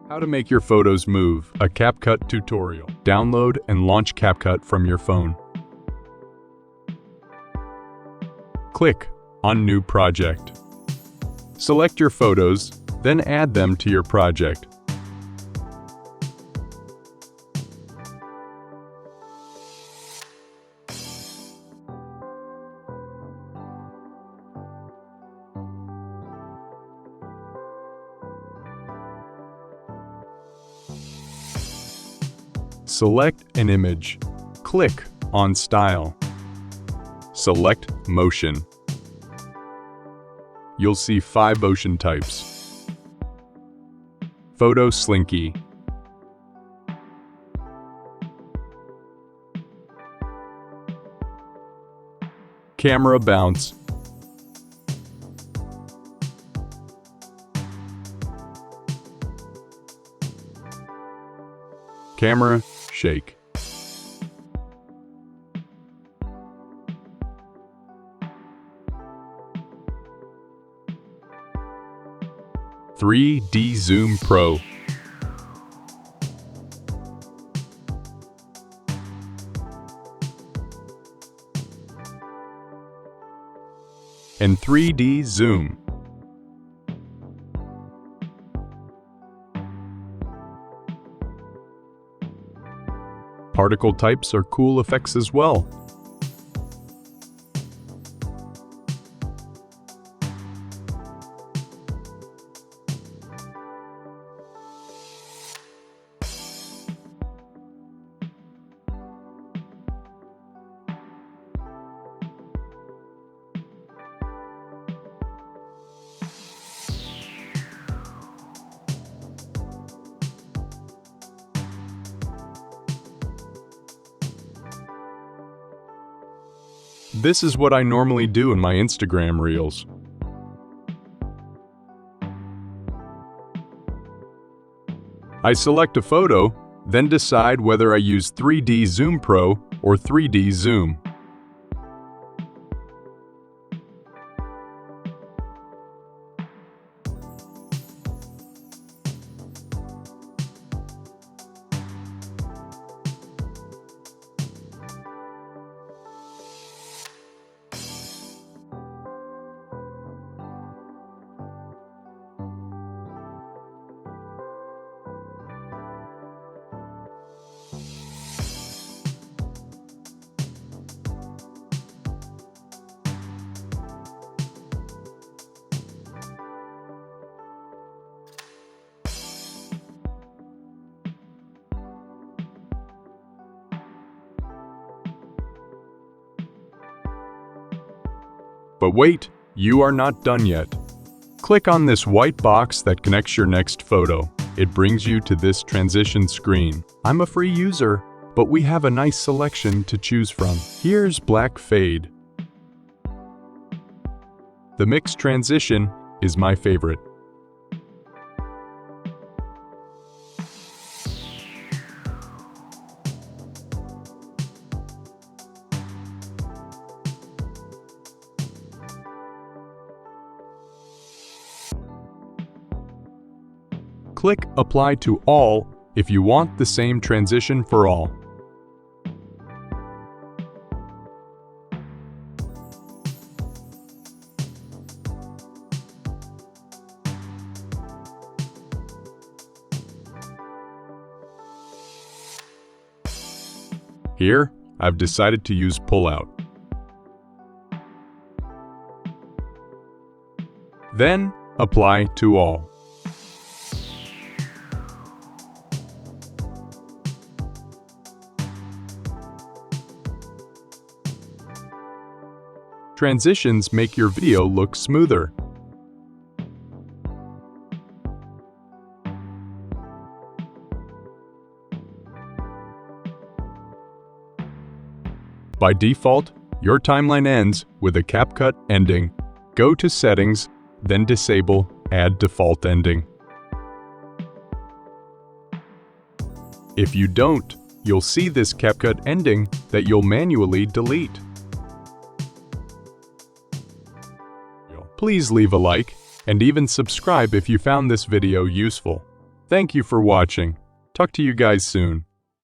How to make your photos move, a CapCut tutorial. Download and launch CapCut from your phone. Click on New Project. Select your photos, then add them to your project. Select an image. Click on Style. Select Motion. You'll see 5 motion types. Photo Slinky. Camera Bounce. Camera Shake. (3D) Zoom Pro. And 3D Zoom. Particle types are cool effects as well. This is what I normally do in my Instagram Reels. I select a photo, then decide whether I use 3D Zoom Pro or 3D Zoom. But wait, you are not done yet. Click on this white box that connects your next photo. It brings you to this transition screen. I'm a free user, but we have a nice selection to choose from. Here's Black Fade. The mixed transition is my favorite. Click Apply to All if you want the same transition for all. Here, I've decided to use Pullout. Then, Apply to All. Transitions make your video look smoother. By default, your timeline ends with a CapCut ending. Go to Settings, then disable Add Default Ending. If you don't, you'll see this CapCut ending that you'll manually delete. Please leave a like and even subscribe if you found this video useful. Thank you for watching. Talk to you guys soon.